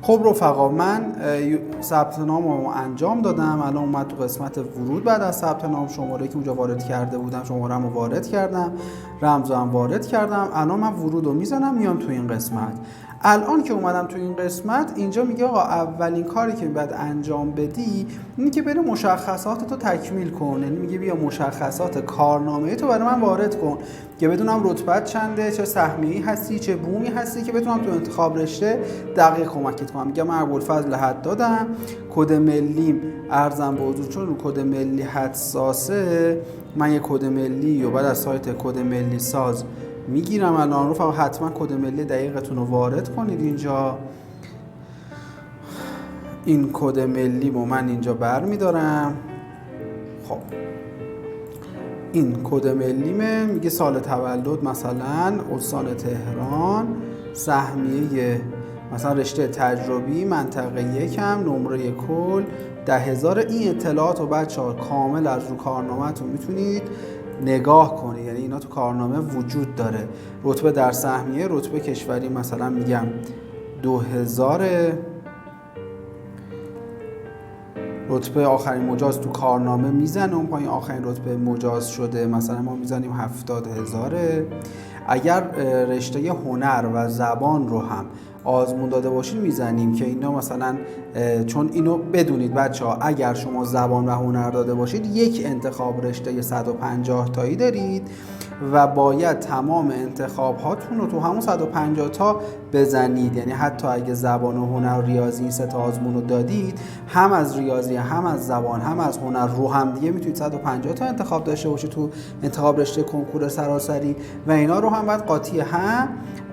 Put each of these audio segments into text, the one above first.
خب رفقا، من ثبت نامم رو انجام دادم. الان اومد تو قسمت ورود. بعد از ثبت نام شماره که اونجا وارد کرده بودم شماره‌ام رو وارد کردم، رمزم وارد کردم. الان من ورود رو میزنم، میام تو این قسمت. الان که اومدم تو این قسمت، اینجا میگه آقا اولین کاری که باید انجام بدی اینه که بری مشخصاتتو تکمیل کن. یعنی میگه بیا مشخصات کارنامه تو برای من وارد کن که بدونم رتبت چنده، چه سهمیه‌ای هستی، چه بومی هستی، که بتونم تو انتخاب رشته دقیق کمکت کنم. میگم من ابوالفضل حد دادم، کد ملیم ارزم به حضور، چون رو کد ملی حساسه، من یه کد ملی و بعد از سایت کد ملی ساز میگیرم. الان رو فقط حتما کد ملی دقیقتون رو وارد کنید. اینجا این کد ملی رو من اینجا برمیدارم. خب این کد ملیمه، میگه سال تولد مثلا استان تهران، سهمیه مثلا رشته تجربی منطقه یکم، نمره کل 10,000. این اطلاعات رو بچه‌ها کامل از رو کارنامه‌تون میتونید نگاه کنید. یعنی اینا تو کارنامه وجود داره. رتبه در سهمیه، رتبه کشوری مثلا میگم 2000، رتبه آخرین مجاز تو کارنامه میزنه اون پایین، آخرین رتبه مجاز شده مثلا ما میزنیم 70,000. اگر رشته هنر و زبان رو هم آزمون داده باشید میزنیم که اینا مثلا، چون اینو بدونید بچه‌ها، اگر شما زبان و هنر داده باشید یک انتخاب رشته 150 تایی دارید و باید تمام انتخاب هاتون رو تو همون 150 تا بزنید. یعنی حتی اگه زبان و هنر و ریاضی این سه تا آزمون رو دادید، هم از ریاضی هم از زبان هم از هنر رو هم دیگه میتونید 150 تا انتخاب داشته باشید تو انتخاب رشته کنکور سراسری و اینا رو هم باید قاطی هم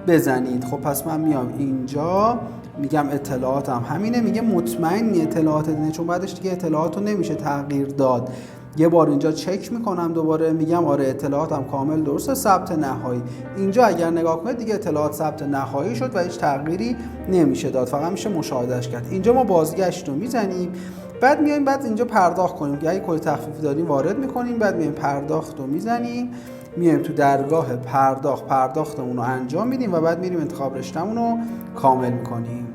بزنید. خب پس من میام اینجا میگم اطلاعاتم همینه، میگه مطمئنی اطلاعات دینه، چون بعدش دیگه اطلاعاتو نمیشه تغییر داد. یه بار اینجا چک میکنم دوباره، میگم آره اطلاعاتم کامل درسته، ثبت نهایی. اینجا اگر نگاه کنید دیگه اطلاعات ثبت نهایی شد و هیچ تغییری نمیشه داد، فقط میشه مشاهدهش کرد. اینجا ما بازگشت رو میزنیم، بعد میایم بعد اینجا پرداخت کنیم که اگه کد تخفیفی داریم وارد میکنیم، بعد میایم پرداخت رو میزنیم، میایم تو درگاه پرداختمون رو انجام میدیم و بعد میریم انتخاب رشتهمون رو کامل میکنیم.